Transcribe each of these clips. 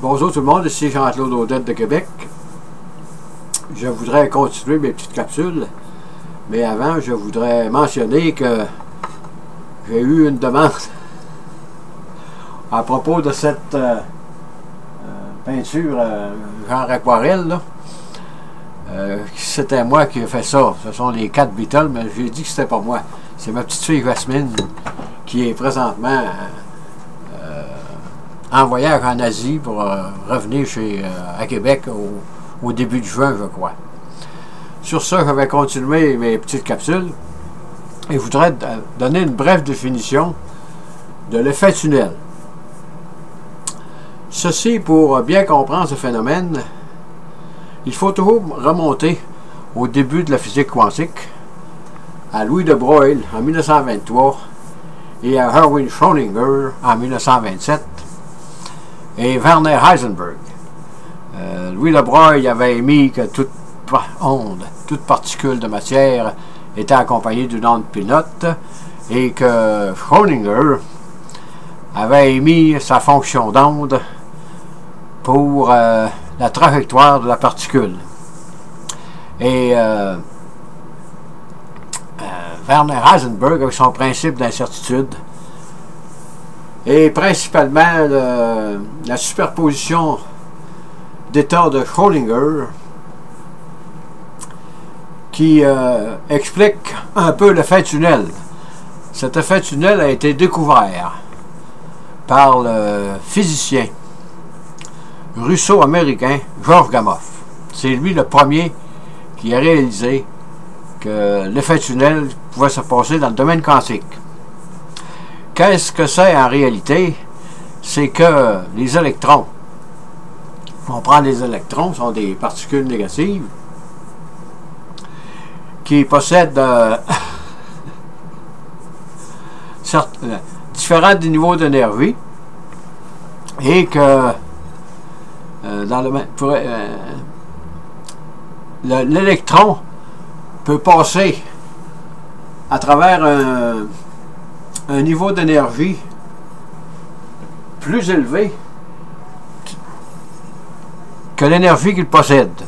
Bonjour tout le monde, ici Jean-Claude Audette de Québec. Je voudrais continuer mes petites capsules, mais avant, je voudrais mentionner que j'ai eu une demande à propos de cette peinture genre aquarelle. C'était moi qui ai fait ça. Ce sont les 4 Beatles, mais j'ai dit que c'était pas moi. C'est ma petite fille Jasmine qui est présentement en voyage en Asie pour revenir à Québec au début de juin, je crois. Sur ça, je vais continuer mes petites capsules et je voudrais donner une brève définition de l'effet tunnel. Ceci, pour bien comprendre ce phénomène, il faut toujours remonter au début de la physique quantique, à Louis de Broglie en 1923 et à Erwin Schrödinger en 1927 et Werner Heisenberg. Louis de Broglie avait émis que toute onde, toute particule de matière était accompagnée d'une onde pilote et que Schrödinger avait émis sa fonction d'onde pour la trajectoire de la particule. Et Werner Heisenberg avec son principe d'incertitude et principalement la superposition d'états de Schrödinger qui explique un peu l'effet tunnel. Cet effet tunnel a été découvert par le physicien russo-américain Georges Gamow. C'est lui le premier qui a réalisé que l'effet tunnel pouvait se passer dans le domaine quantique. Qu'est-ce que c'est en réalité? C'est que les électrons, on prend les électrons, sont des particules négatives qui possèdent différents niveaux d'énergie et que l'électron peut passer à travers un niveau d'énergie plus élevé que l'énergie qu'il possède.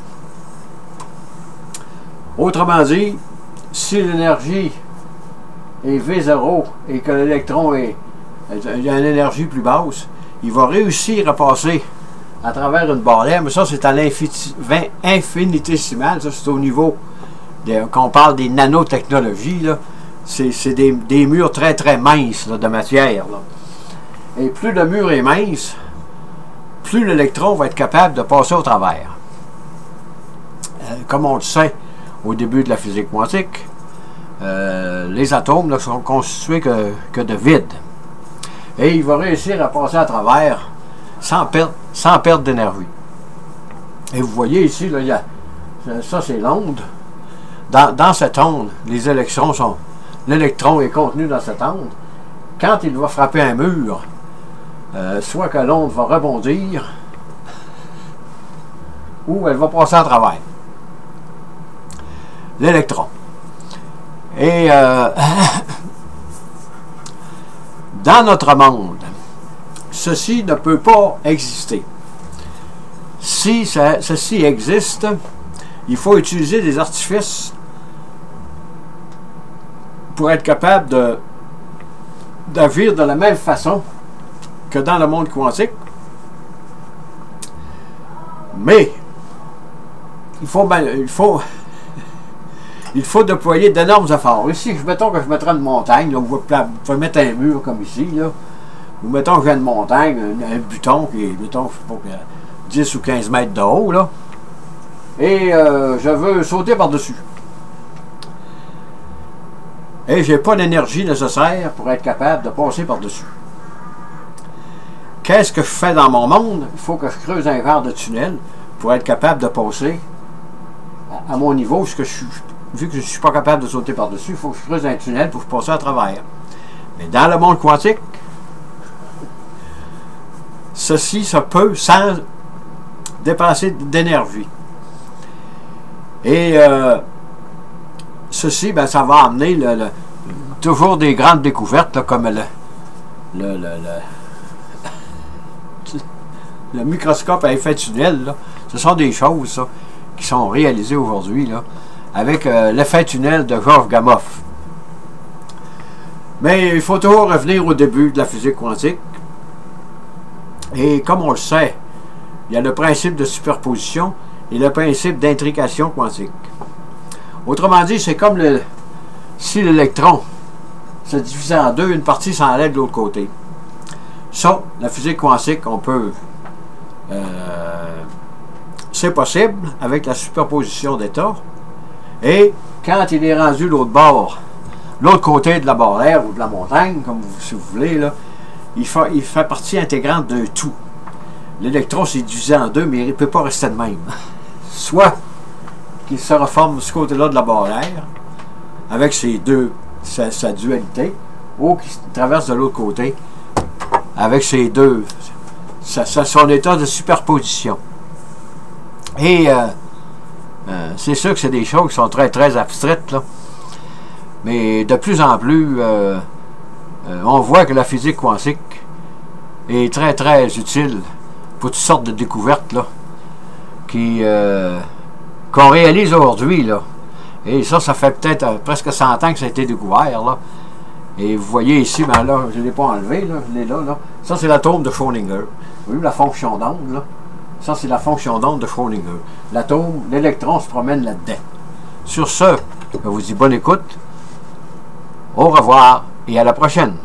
Autrement dit, si l'énergie est V0 et que l'électron a une énergie plus basse, il va réussir à passer à travers une barrière, mais ça c'est à l'infinitésimal, ça c'est au niveau quand on parle des nanotechnologies, c'est des murs très très minces là, de matière. Là. Et plus le mur est mince, plus l'électron va être capable de passer au travers. Comme on le sait au début de la physique quantique, les atomes ne sont constitués que de vide. Et il va réussir à passer à travers sans perdre d'énergie. Et vous voyez ici, là, ça c'est l'onde. Dans cette onde, l'électron est contenu dans cette onde. Quand il va frapper un mur, soit que l'onde va rebondir, ou elle va passer à travers. L'électron. Et dans notre monde, ceci ne peut pas exister. Si ceci existe, il faut utiliser des artifices pour être capable d'agir de la même façon que dans le monde quantique. Mais il faut déployer d'énormes efforts. Ici, mettons que je mettrais une montagne, là, où vous pouvez mettre un mur comme ici, là. Ou mettons que j'ai une montagne, un buton qui est, mettons, je sais pas, 10 ou 15 mètres de haut, là. Et je veux sauter par-dessus. Et j'ai pas l'énergie nécessaire pour être capable de passer par-dessus. Qu'est-ce que je fais dans mon monde? Il faut que je creuse un verre de tunnel pour être capable de passer à mon niveau, vu que je ne suis pas capable de sauter par-dessus, il faut que je creuse un tunnel pour passer à travers. Mais dans le monde quantique, ceci se peut sans dépenser d'énergie. Et ceci, ben, ça va amener toujours des grandes découvertes, là, comme le microscope à effet tunnel, là, ce sont des choses ça, qui sont réalisées aujourd'hui là, avec l'effet tunnel de Georges Gamow. Mais il faut toujours revenir au début de la physique quantique. Et comme on le sait, il y a le principe de superposition et le principe d'intrication quantique. Autrement dit, c'est comme si l'électron se divisait en deux, une partie s'en allait de l'autre côté. Ça, la physique quantique, on peut... c'est possible avec la superposition d'états. Et quand il est rendu l'autre bord, l'autre côté de la barrière ou de la montagne, comme si vous voulez, là, il fait partie intégrante d'un tout. L'électron s'est divisé en deux, mais il ne peut pas rester de même. Soit qu'il se reforme de ce côté-là de la barrière, avec sa dualité, ou qu'il traverse de l'autre côté, avec son état de superposition. Et c'est sûr que c'est des choses qui sont très, très abstraites, là. Mais de plus en plus, on voit que la physique quantique est très, très utile pour toutes sortes de découvertes là, qu'on réalise aujourd'hui. Là. Et ça fait peut-être presque 100 ans que ça a été découvert. Là. Et vous voyez ici, ben là, je ne l'ai pas enlevé, là, je l'ai là, là. Ça, c'est l'atome de Schrödinger. Vous voyez la fonction d'onde, là? Ça, c'est la fonction d'onde de Schrödinger. L'atome, l'électron se promène là-dedans. Sur ce, je vous dis bonne écoute. Au revoir et à la prochaine.